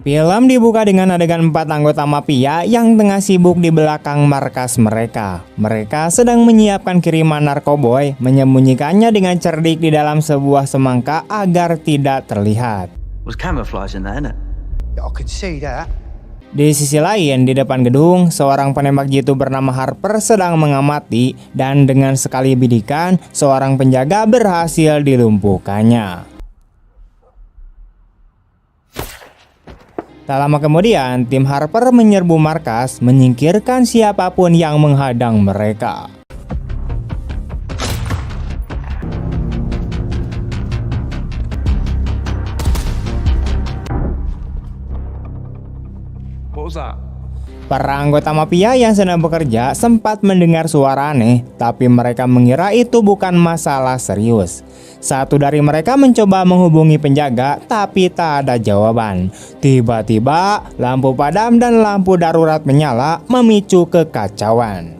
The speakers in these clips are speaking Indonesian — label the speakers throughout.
Speaker 1: Film dibuka dengan adegan 4 anggota mafia yang tengah sibuk di belakang markas mereka. Mereka sedang menyiapkan kiriman narkoboy, menyembunyikannya dengan cerdik di dalam sebuah semangka agar tidak terlihat.
Speaker 2: Was camouflage in there, innit?
Speaker 3: Yeah, I could see that.
Speaker 1: Di sisi lain, di depan gedung, seorang penembak jitu bernama Harper sedang mengamati dan dengan sekali bidikan, seorang penjaga berhasil dilumpuhkannya. Tak lama kemudian, tim Harper menyerbu markas, menyingkirkan siapapun yang menghadang mereka.
Speaker 4: What was that?
Speaker 1: Para anggota mafia yang sedang bekerja sempat mendengar suara aneh, tapi mereka mengira itu bukan masalah serius. Satu dari mereka mencoba menghubungi penjaga, tapi tak ada jawaban. Tiba-tiba, lampu padam dan lampu darurat menyala, memicu kekacauan.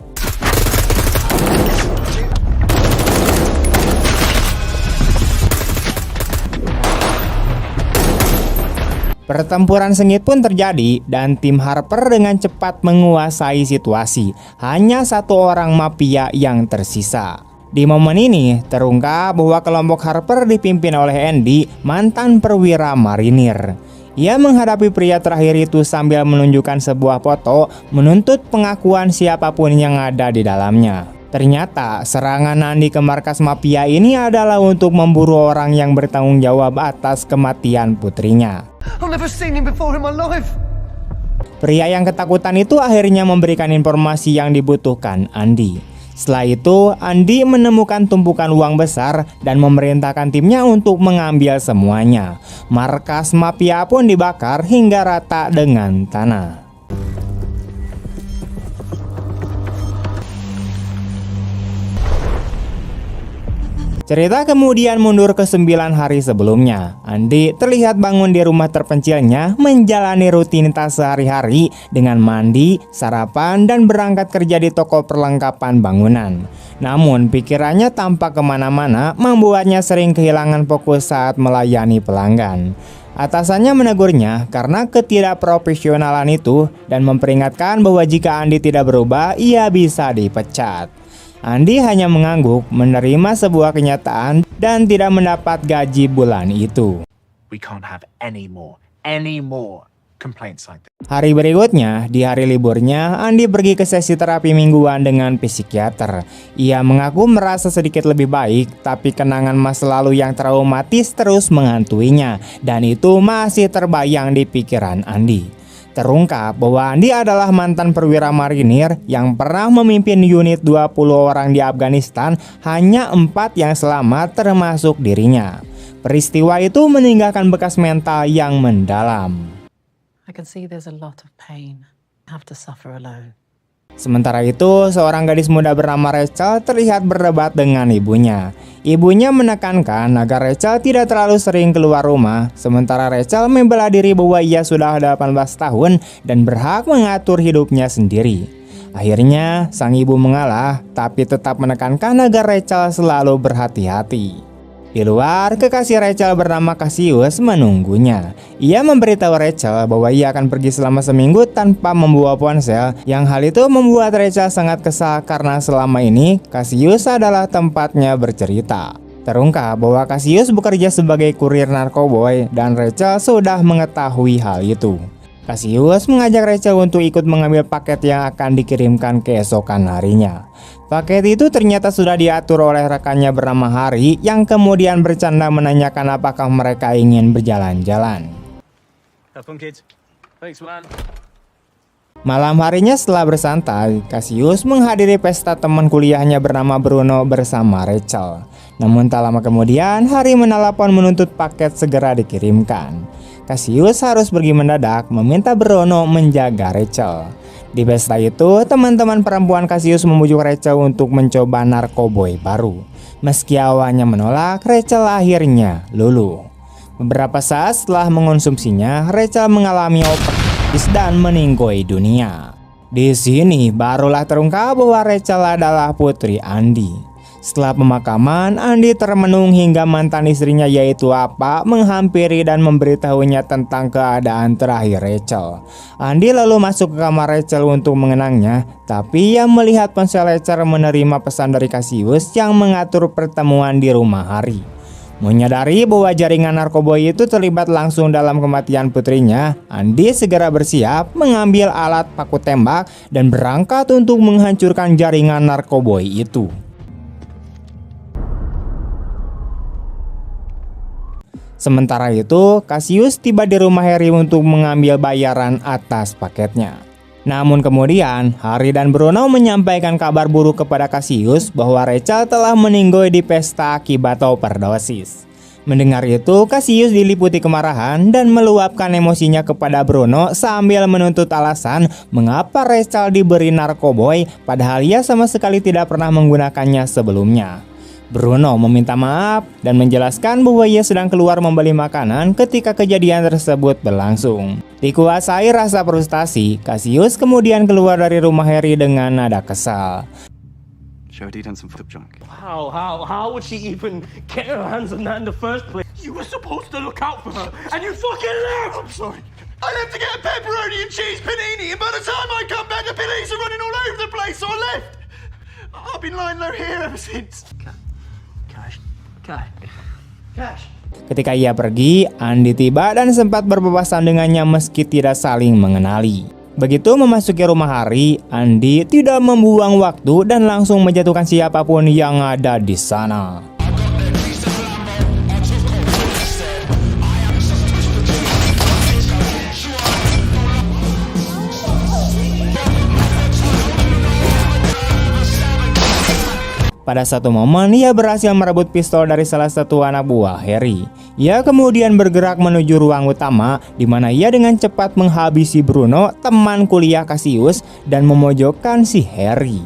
Speaker 1: Pertempuran sengit pun terjadi dan tim Harper dengan cepat menguasai situasi. Hanya satu orang mafia yang tersisa. Di momen ini terungkap bahwa kelompok Harper dipimpin oleh Andy, mantan perwira marinir. Ia menghadapi pria terakhir itu sambil menunjukkan sebuah foto, menuntut pengakuan siapapun yang ada di dalamnya. Ternyata serangan Andy ke markas mafia ini adalah untuk memburu orang yang bertanggung jawab atas kematian putrinya.
Speaker 3: I've never seen him before in my life.
Speaker 1: Pria yang ketakutan itu akhirnya memberikan informasi yang dibutuhkan Andy. Setelah itu, Andy menemukan tumpukan uang besar dan memerintahkan timnya untuk mengambil semuanya. Markas mafia pun dibakar hingga rata dengan tanah. Cerita kemudian mundur ke 9 hari sebelumnya. Andy terlihat bangun di rumah terpencilnya, menjalani rutinitas sehari-hari dengan mandi, sarapan, dan berangkat kerja di toko perlengkapan bangunan. Namun pikirannya tampak kemana-mana, membuatnya sering kehilangan fokus saat melayani pelanggan. Atasannya menegurnya karena ketidakprofesionalan itu dan memperingatkan bahwa jika Andy tidak berubah, ia bisa dipecat. Andy hanya mengangguk, menerima sebuah kenyataan dan tidak mendapat gaji bulan itu.
Speaker 4: We can't have any more complaints like that.
Speaker 1: Hari berikutnya, di hari liburnya, Andy pergi ke sesi terapi mingguan dengan psikiater. Ia mengaku merasa sedikit lebih baik, tapi kenangan masa lalu yang traumatis terus menghantuinya, dan itu masih terbayang di pikiran Andy. Terungkap bahwa Andy adalah mantan perwira marinir yang pernah memimpin unit 20 orang di Afghanistan, hanya 4 yang selamat termasuk dirinya. Peristiwa itu meninggalkan bekas mental yang mendalam.
Speaker 5: I can see there's a lot of pain. I have to suffer alone.
Speaker 1: Sementara itu, seorang gadis muda bernama Rachel terlihat berdebat dengan ibunya. Ibunya menekankan agar Rachel tidak terlalu sering keluar rumah, sementara Rachel membela diri bahwa ia sudah 18 tahun dan berhak mengatur hidupnya sendiri. Akhirnya, sang ibu mengalah, tapi tetap menekankan agar Rachel selalu berhati-hati. Di luar, kekasih Rachel bernama Cassius menunggunya. Ia memberitahu Rachel bahwa ia akan pergi selama seminggu tanpa membawa ponsel, yang hal itu membuat Rachel sangat kesal karena selama ini Cassius adalah tempatnya bercerita. Terungkap bahwa Cassius bekerja sebagai kurir narkoboy dan Rachel sudah mengetahui hal itu. Cassius mengajak Rachel untuk ikut mengambil paket yang akan dikirimkan keesokan harinya. Paket itu ternyata sudah diatur oleh rekannya bernama Harry yang kemudian bercanda menanyakan apakah mereka ingin berjalan-jalan.
Speaker 4: Have fun, kids. Thanks, man.
Speaker 1: Malam harinya setelah bersantai, Cassius menghadiri pesta teman kuliahnya bernama Bruno bersama Rachel. Namun tak lama kemudian, Harry menelepon menuntut paket segera dikirimkan. Cassius harus pergi mendadak meminta Bruno menjaga Rachel. Di pesta itu, teman-teman perempuan Cassius membujuk Rachel untuk mencoba narkoboy baru. Meski awalnya menolak, Rachel akhirnya luluh. Beberapa saat setelah mengonsumsinya, Rachel mengalami overdose dan meninggoy dunia. Di sini barulah terungkap bahwa Rachel adalah putri Andy. Setelah pemakaman, Andy termenung hingga mantan istrinya yaitu Apa menghampiri dan memberitahunya tentang keadaan terakhir Rachel. Andy lalu masuk ke kamar Rachel untuk mengenangnya, tapi ia melihat ponsel Rachel menerima pesan dari Cassius yang mengatur pertemuan di rumah Harry. Menyadari bahwa jaringan narkoboy itu terlibat langsung dalam kematian putrinya, Andy segera bersiap mengambil alat paku tembak dan berangkat untuk menghancurkan jaringan narkoboy itu. Sementara itu, Cassius tiba di rumah Harry untuk mengambil bayaran atas paketnya. Namun kemudian, Harry dan Bruno menyampaikan kabar buruk kepada Cassius bahwa Rachel telah meninggoy di pesta akibat overdosis. Mendengar itu, Cassius diliputi kemarahan dan meluapkan emosinya kepada Bruno sambil menuntut alasan mengapa Rachel diberi narkoboy padahal ia sama sekali tidak pernah menggunakannya sebelumnya. Bruno meminta maaf dan menjelaskan bahwa ia sedang keluar membeli makanan ketika kejadian tersebut berlangsung. Dikuasai rasa frustasi, Cassius kemudian keluar dari rumah Harry dengan nada kesal.
Speaker 2: Showed he'd done some f***ed junk.
Speaker 6: How would she even get her hands on that in the first place? You were supposed to look out for her, and you fucking left!
Speaker 2: I'm sorry.
Speaker 6: I left to get a pepperoni and cheese panini, and by the time I come back, the police are running all over the place, so I left. I've been lying low here ever since. Cash.
Speaker 1: Ketika ia pergi, Andy tiba dan sempat berpapasan dengannya meski tidak saling mengenali. Begitu memasuki rumah Harry, Andy tidak membuang waktu dan langsung menjatuhkan siapapun yang ada di sana. Pada satu momen, ia berhasil merebut pistol dari salah satu anak buah Harry. Ia kemudian bergerak menuju ruang utama, di mana ia dengan cepat menghabisi Bruno, teman kuliah Cassius, dan memojokkan si Harry.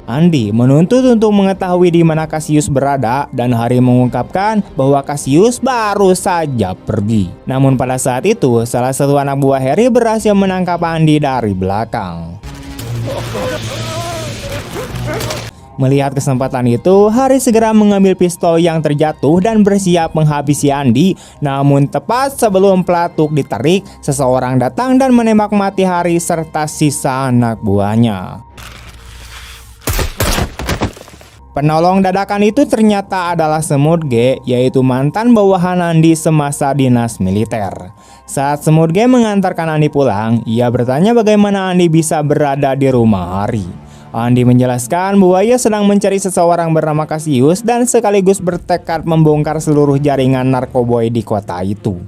Speaker 1: Andy menuntut untuk mengetahui di mana Cassius berada dan Harry mengungkapkan bahwa Cassius baru saja pergi. Namun pada saat itu, salah satu anak buah Harry berhasil menangkap Andy dari belakang. Melihat kesempatan itu, Harry segera mengambil pistol yang terjatuh dan bersiap menghabisi Andy. Namun tepat sebelum pelatuk ditarik, seseorang datang dan menembak mati Harry serta sisa anak buahnya. Penolong dadakan itu ternyata adalah Semut G, yaitu mantan bawahan Andy semasa dinas militer. Saat Semut G mengantarkan Andy pulang, ia bertanya bagaimana Andy bisa berada di rumah Harry. Andy menjelaskan bahwa ia sedang mencari seseorang bernama Cassius dan sekaligus bertekad membongkar seluruh jaringan narkoboy di kota itu.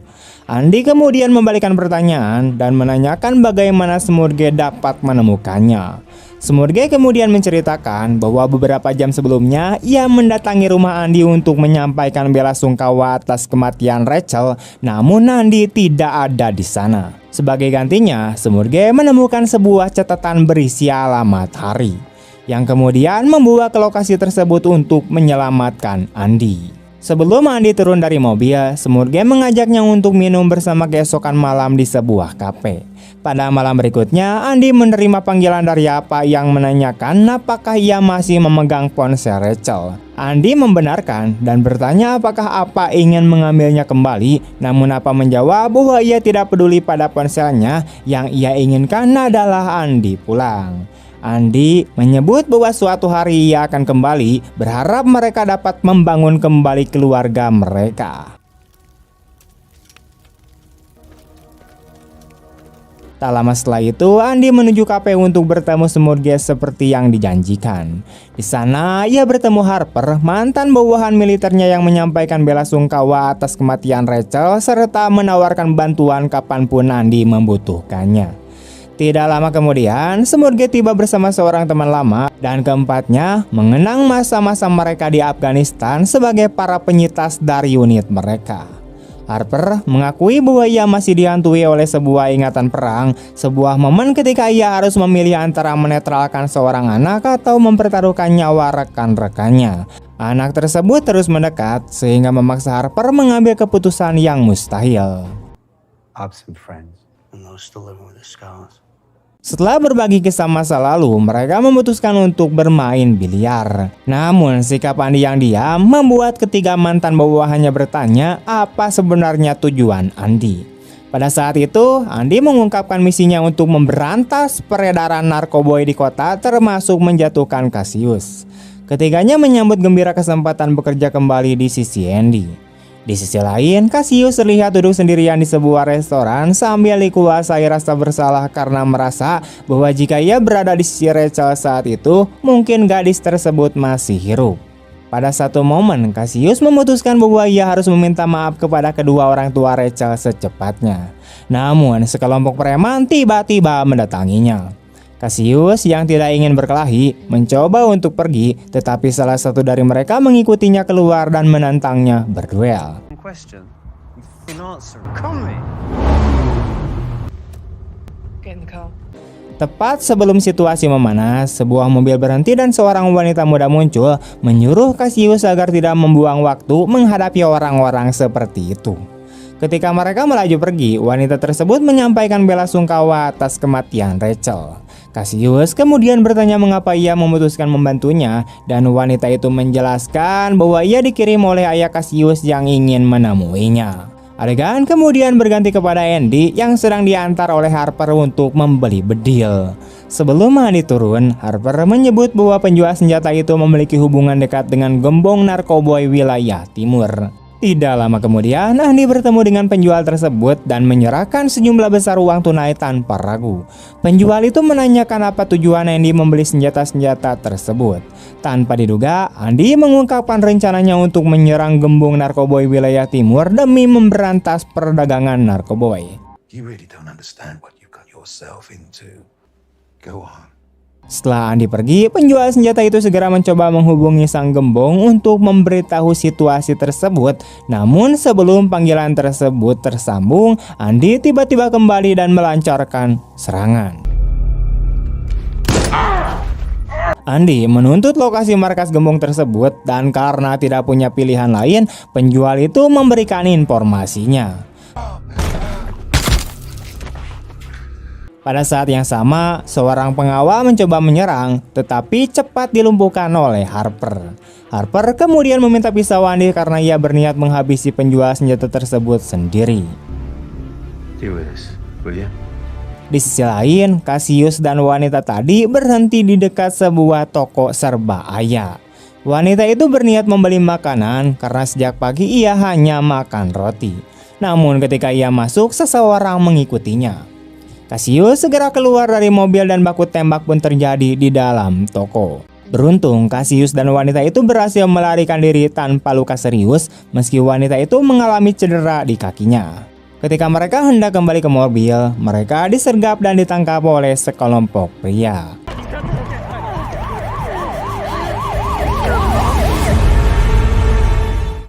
Speaker 1: Andy kemudian membalikan pertanyaan dan menanyakan bagaimana Semut G dapat menemukannya. Semut G kemudian menceritakan bahwa beberapa jam sebelumnya ia mendatangi rumah Andy untuk menyampaikan bela sungkawa atas kematian Rachel, namun Andy tidak ada di sana. Sebagai gantinya, Semut G menemukan sebuah catatan berisi alamat Harry, yang kemudian membawa ke lokasi tersebut untuk menyelamatkan Andy. Sebelum Andy turun dari mobil, Semut G mengajaknya untuk minum bersama keesokan malam di sebuah kafe. Pada malam berikutnya, Andy menerima panggilan dari Apa yang menanyakan apakah ia masih memegang ponsel Rachel. Andy membenarkan dan bertanya apakah Apa ingin mengambilnya kembali, namun Apa menjawab bahwa ia tidak peduli pada ponselnya, yang ia inginkan adalah Andy pulang. Andy menyebut bahwa suatu hari ia akan kembali, berharap mereka dapat membangun kembali keluarga mereka. Tak lama setelah itu, Andy menuju kafe untuk bertemu Semut G seperti yang dijanjikan. Di sana, ia bertemu Harper, mantan bawahan militernya yang menyampaikan bela sungkawa atas kematian Rachel serta menawarkan bantuan kapanpun Andy membutuhkannya. Tidak lama kemudian, Semut G tiba bersama seorang teman lama dan keempatnya mengenang masa-masa mereka di Afghanistan sebagai para penyitas dari unit mereka. Harper mengakui bahwa ia masih dihantui oleh sebuah ingatan perang, sebuah momen ketika ia harus memilih antara menetralkan seorang anak atau mempertaruhkan nyawa rekan-rekannya. Anak tersebut terus mendekat sehingga memaksa Harper mengambil keputusan yang mustahil.
Speaker 2: I have some friends, and those still living with the scars.
Speaker 1: Setelah berbagi kisah masa lalu, mereka memutuskan untuk bermain biliar. Namun sikap Andi yang diam membuat ketiga mantan bawahannya bertanya apa sebenarnya tujuan Andi. Pada saat itu, Andi mengungkapkan misinya untuk memberantas peredaran narkoboy di kota termasuk menjatuhkan Cassius. Ketiganya menyambut gembira kesempatan bekerja kembali di sisi Andy. Di sisi lain, Cassius terlihat duduk sendirian di sebuah restoran sambil dikuasai rasa bersalah karena merasa bahwa jika ia berada di sisi Rachel saat itu, mungkin gadis tersebut masih hidup. Pada satu momen, Cassius memutuskan bahwa ia harus meminta maaf kepada kedua orang tua Rachel secepatnya. Namun, sekelompok preman tiba-tiba mendatanginya. Cassius yang tidak ingin berkelahi mencoba untuk pergi, tetapi salah satu dari mereka mengikutinya keluar dan menantangnya berduel.
Speaker 3: Question. You answer. Come me.
Speaker 5: Get in the car.
Speaker 1: Tepat sebelum situasi memanas, sebuah mobil berhenti dan seorang wanita muda muncul menyuruh Cassius agar tidak membuang waktu menghadapi orang-orang seperti itu. Ketika mereka melaju pergi, wanita tersebut menyampaikan bela sungkawa atas kematian Rachel. Cassius kemudian bertanya mengapa ia memutuskan membantunya dan wanita itu menjelaskan bahwa ia dikirim oleh ayah Cassius yang ingin menemuinya. Adegan kemudian berganti kepada Andy yang sedang diantar oleh Harper untuk membeli bedil. Sebelum Andy turun, Harper menyebut bahwa penjual senjata itu memiliki hubungan dekat dengan gembong narkoboy wilayah timur. Tidak lama kemudian, Andy bertemu dengan penjual tersebut dan menyerahkan sejumlah besar uang tunai tanpa ragu. Penjual itu menanyakan apa tujuan Andy membeli senjata-senjata tersebut. Tanpa diduga, Andy mengungkapkan rencananya untuk menyerang gembong narkoboy wilayah timur demi memberantas perdagangan narkoboy.
Speaker 2: You really don't understand what you got yourself into. Go on.
Speaker 1: Setelah Andy pergi, penjual senjata itu segera mencoba menghubungi sang gembong untuk memberitahu situasi tersebut. Namun sebelum panggilan tersebut tersambung, Andy tiba-tiba kembali dan melancarkan serangan. Andy menuntut lokasi markas gembong tersebut dan karena tidak punya pilihan lain, penjual itu memberikan informasinya. Pada saat yang sama, seorang pengawal mencoba menyerang, tetapi cepat dilumpuhkan oleh Harper. Harper kemudian meminta pisau Andy karena ia berniat menghabisi penjual senjata tersebut sendiri.
Speaker 2: Deal with this, will you?
Speaker 1: Di sisi lain, Cassius dan wanita tadi berhenti di dekat sebuah toko serba ayah. Wanita itu berniat membeli makanan karena sejak pagi ia hanya makan roti. Namun ketika ia masuk, seseorang mengikutinya. Cassius segera keluar dari mobil dan baku tembak pun terjadi di dalam toko. Beruntung, Cassius dan wanita itu berhasil melarikan diri tanpa luka serius meski wanita itu mengalami cedera di kakinya. Ketika mereka hendak kembali ke mobil, mereka disergap dan ditangkap oleh sekelompok pria.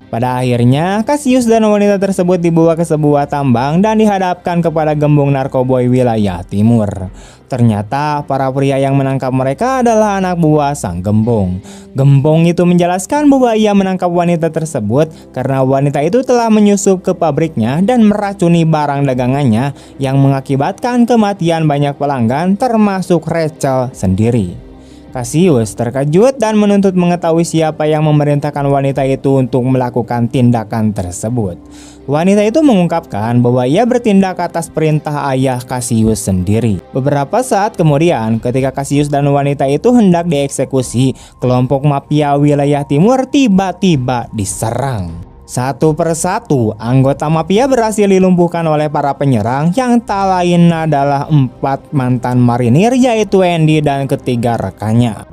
Speaker 1: Pada akhirnya, Cassius dan wanita tersebut dibawa ke sebuah tambang dan dihadapkan kepada gembong narkoboy wilayah timur. Ternyata para pria yang menangkap mereka adalah anak buah sang gembong. Gembong itu menjelaskan bahwa ia menangkap wanita tersebut karena wanita itu telah menyusup ke pabriknya dan meracuni barang dagangannya yang mengakibatkan kematian banyak pelanggan termasuk Rachel sendiri. Cassius terkejut dan menuntut mengetahui siapa yang memerintahkan wanita itu untuk melakukan tindakan tersebut. Wanita itu mengungkapkan bahwa ia bertindak atas perintah ayah Cassius sendiri. Beberapa saat kemudian, ketika Cassius dan wanita itu hendak dieksekusi, kelompok mafia wilayah timur tiba-tiba diserang. Satu persatu, anggota mafia berhasil dilumpuhkan oleh para penyerang yang tak lain adalah 4 mantan marinir yaitu Andy dan ketiga rekannya.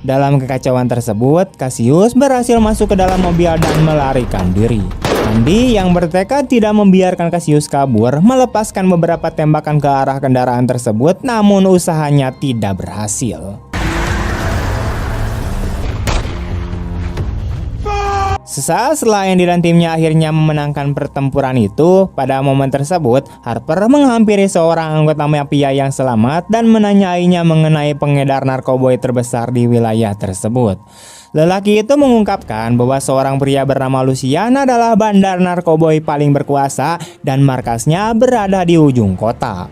Speaker 1: Dalam kekacauan tersebut, Cassius berhasil masuk ke dalam mobil dan melarikan diri. Andy yang bertekad tidak membiarkan Cassius kabur, melepaskan beberapa tembakan ke arah kendaraan tersebut, namun usahanya tidak berhasil. Sesaat setelah Andy dan timnya akhirnya memenangkan pertempuran itu, pada momen tersebut, Harper menghampiri seorang anggota mafia yang selamat dan menanyainya mengenai pengedar narkoba terbesar di wilayah tersebut. Lelaki itu mengungkapkan bahwa seorang pria bernama Lucian adalah bandar narkoba paling berkuasa dan markasnya berada di ujung kota.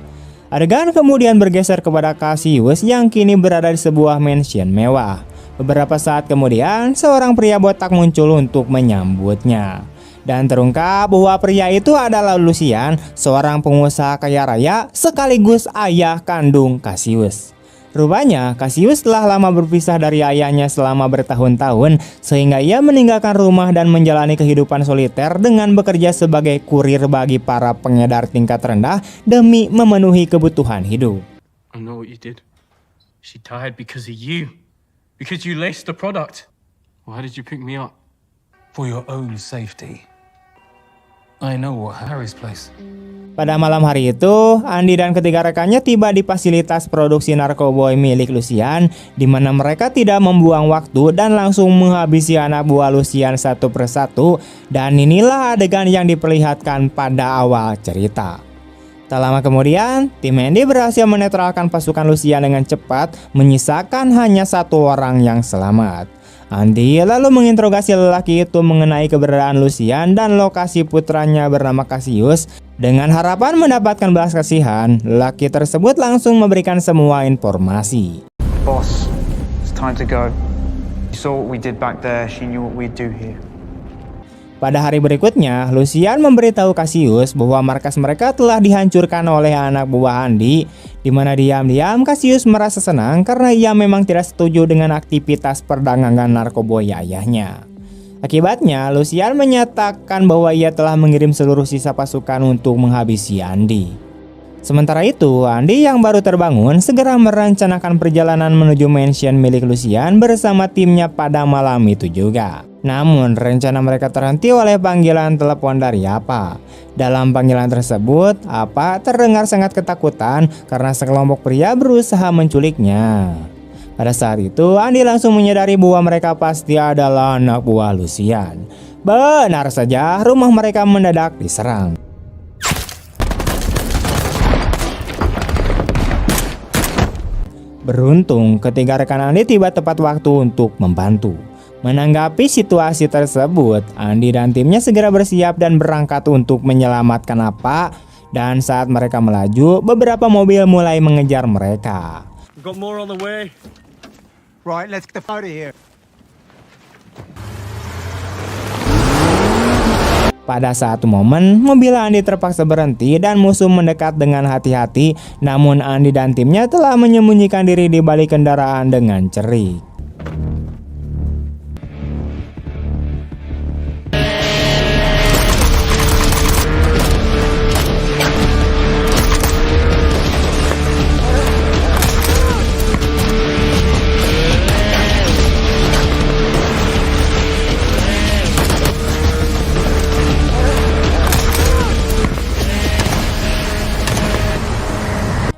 Speaker 1: Adegan kemudian bergeser kepada Cassius yang kini berada di sebuah mansion mewah. Beberapa saat kemudian, seorang pria botak muncul untuk menyambutnya. Dan terungkap bahwa pria itu adalah Lucian, seorang pengusaha kaya raya sekaligus ayah kandung Cassius. Rupanya, Cassius telah lama berpisah dari ayahnya selama bertahun-tahun, sehingga ia meninggalkan rumah dan menjalani kehidupan soliter dengan bekerja sebagai kurir bagi para pengedar tingkat rendah demi memenuhi kebutuhan hidup.
Speaker 7: I know what you did. She died because of you. Because you laced the product. Why did you pick me up?
Speaker 2: For your own safety. I know what Harry's place.
Speaker 1: Pada malam hari itu, Andy dan ketiga rekannya tiba di fasilitas produksi narkoba milik Lucian, di mana mereka tidak membuang waktu dan langsung menghabisi anak buah Lucian satu persatu. Dan inilah adegan yang diperlihatkan pada awal cerita. Tak lama kemudian, tim Andy berhasil menetralkan pasukan Lucian dengan cepat, menyisakan hanya satu orang yang selamat. Andy lalu menginterogasi lelaki itu mengenai keberadaan Lucian dan lokasi putranya bernama Cassius. Dengan harapan mendapatkan belas kasihan, lelaki tersebut langsung memberikan semua informasi.
Speaker 3: Boss, it's time to go. She saw what we did back there. She knew what we'd do here.
Speaker 1: Pada hari berikutnya, Lucian memberitahu Cassius bahwa markas mereka telah dihancurkan oleh anak buah Andy, di mana diam-diam Cassius merasa senang karena ia memang tidak setuju dengan aktivitas perdagangan narkoba ayahnya. Akibatnya, Lucian menyatakan bahwa ia telah mengirim seluruh sisa pasukan untuk menghabisi Andy. Sementara itu, Andy yang baru terbangun segera merencanakan perjalanan menuju mansion milik Lucian bersama timnya pada malam itu juga. Namun, rencana mereka terhenti oleh panggilan telepon dari Apa. Dalam panggilan tersebut, Apa terdengar sangat ketakutan karena sekelompok pria berusaha menculiknya. Pada saat itu, Andy langsung menyadari bahwa mereka pasti adalah anak buah Lucian. Benar saja, rumah mereka mendadak diserang. Beruntung, ketiga rekan Andy tiba tepat waktu untuk membantu. Menanggapi situasi tersebut, Andy dan timnya segera bersiap dan berangkat untuk menyelamatkan Apa. Dan saat mereka melaju, beberapa mobil mulai mengejar mereka.
Speaker 7: We've got more on the way.
Speaker 6: Right, let's get out of here.
Speaker 1: Pada satu momen, mobil Andy terpaksa berhenti dan musuh mendekat dengan hati-hati. Namun Andy dan timnya telah menyembunyikan diri di balik kendaraan dengan cerik.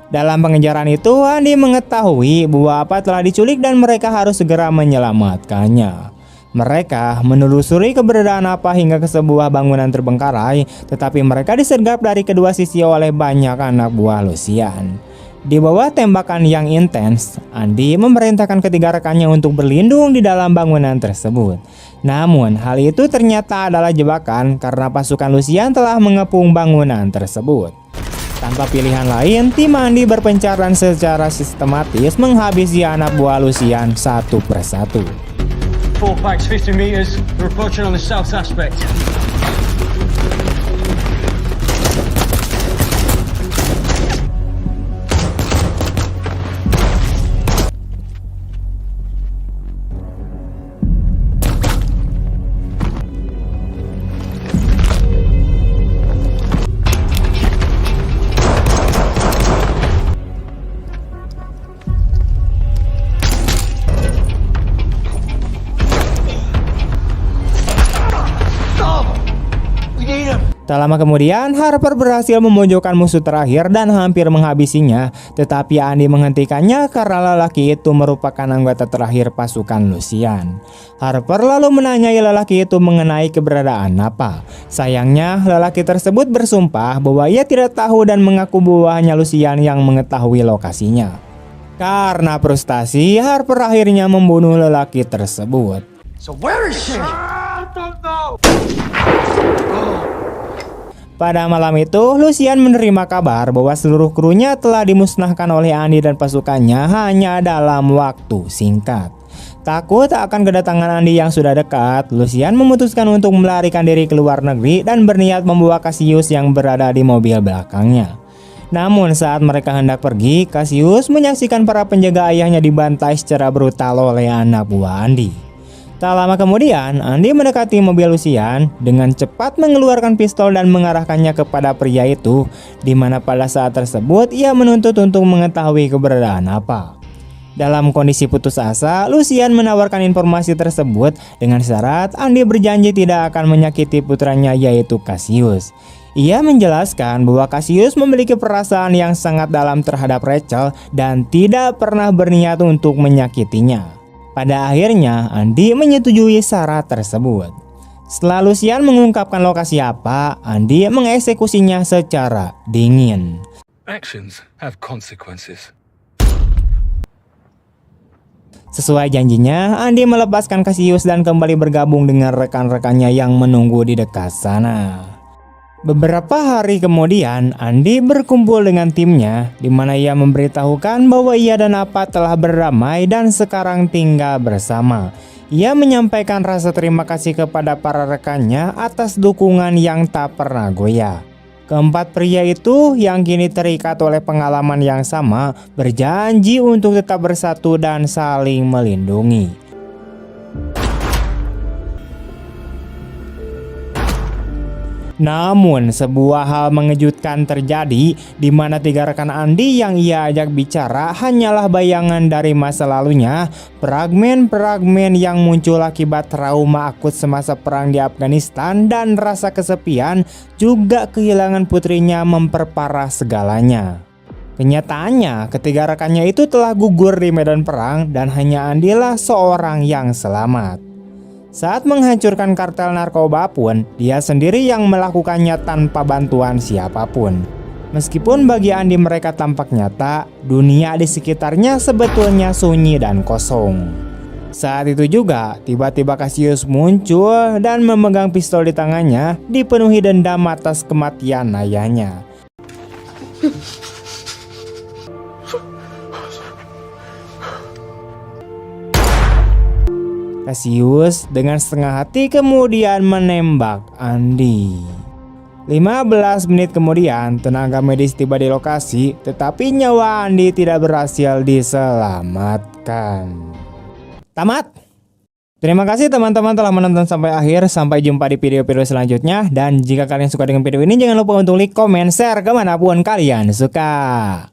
Speaker 1: Dalam pengejaran itu, Andy mengetahui bahwa Apa telah diculik dan mereka harus segera menyelamatkannya. Mereka menelusuri keberadaan Apa hingga ke sebuah bangunan terbengkalai, tetapi mereka disergap dari kedua sisi oleh banyak anak buah Lucian. Di bawah tembakan yang intens, Andy memerintahkan ketiga rekannya untuk berlindung di dalam bangunan tersebut. Namun, hal itu ternyata adalah jebakan karena pasukan Lucian telah mengepung bangunan tersebut. Tanpa pilihan lain, tim Andy berpencar dan secara sistematis menghabisi anak buah Lucian satu persatu.
Speaker 7: 4 packs, 50 meters. We're approaching on the south aspect.
Speaker 1: Tak lama kemudian, Harper berhasil memojokkan musuh terakhir dan hampir menghabisinya, tetapi Andy menghentikannya karena lelaki itu merupakan anggota terakhir pasukan Lucian. Harper lalu menanyai lelaki itu mengenai keberadaan Nappa. Sayangnya, lelaki tersebut bersumpah bahwa ia tidak tahu dan mengaku bahwa hanya Lucian yang mengetahui lokasinya. Karena frustasi, Harper akhirnya membunuh lelaki tersebut.
Speaker 6: So where is she?
Speaker 1: Pada malam itu, Lucian menerima kabar bahwa seluruh krunya telah dimusnahkan oleh Andy dan pasukannya hanya dalam waktu singkat. Takut akan kedatangan Andy yang sudah dekat, Lucian memutuskan untuk melarikan diri ke luar negeri dan berniat membawa Cassius yang berada di mobil belakangnya. Namun saat mereka hendak pergi, Cassius menyaksikan para penjaga ayahnya dibantai secara brutal oleh anak buah Andy. Tak lama kemudian, Andy mendekati mobil Lucian dengan cepat mengeluarkan pistol dan mengarahkannya kepada pria itu, di mana pada saat tersebut ia menuntut untuk mengetahui keberadaan Nappa. Dalam kondisi putus asa, Lucian menawarkan informasi tersebut dengan syarat Andy berjanji tidak akan menyakiti putranya yaitu Cassius. Ia menjelaskan bahwa Cassius memiliki perasaan yang sangat dalam terhadap Rachel dan tidak pernah berniat untuk menyakitinya. Pada akhirnya, Andy menyetujui syarat tersebut. Setelah Lucian mengungkapkan lokasi apa, Andy mengeksekusinya secara dingin.
Speaker 2: Actions have consequences.
Speaker 1: Sesuai janjinya, Andy melepaskan Cassius dan kembali bergabung dengan rekan-rekannya yang menunggu di dekat sana. Beberapa hari kemudian, Andy berkumpul dengan timnya, di mana ia memberitahukan bahwa ia dan Nappa telah berdamai dan sekarang tinggal bersama. Ia menyampaikan rasa terima kasih kepada para rekannya atas dukungan yang tak pernah goyah. Keempat pria itu yang kini terikat oleh pengalaman yang sama, berjanji untuk tetap bersatu dan saling melindungi. Namun sebuah hal mengejutkan terjadi, di mana tiga rekan Andy yang ia ajak bicara hanyalah bayangan dari masa lalunya, fragmen-fragmen yang muncul akibat trauma akut semasa perang di Afghanistan dan rasa kesepian, juga kehilangan putrinya memperparah segalanya. Kenyataannya, ketiga rekannya itu telah gugur di medan perang dan hanya Andy lah seorang yang selamat. Saat menghancurkan kartel narkoba pun, dia sendiri yang melakukannya tanpa bantuan siapapun. Meskipun bagi Andy mereka tampak nyata, dunia di sekitarnya sebetulnya sunyi dan kosong. Saat itu juga, tiba-tiba Cassius muncul dan memegang pistol di tangannya, dipenuhi dendam atas kematian ayahnya. Cassius dengan setengah hati kemudian menembak Andy. 15 menit kemudian, tenaga medis tiba di lokasi, tetapi nyawa Andy tidak berhasil diselamatkan. Tamat. Terima kasih teman-teman telah menonton sampai akhir. Sampai jumpa di video-video selanjutnya. Dan jika kalian suka dengan video ini, jangan lupa untuk like, komen, share kemanapun kalian suka.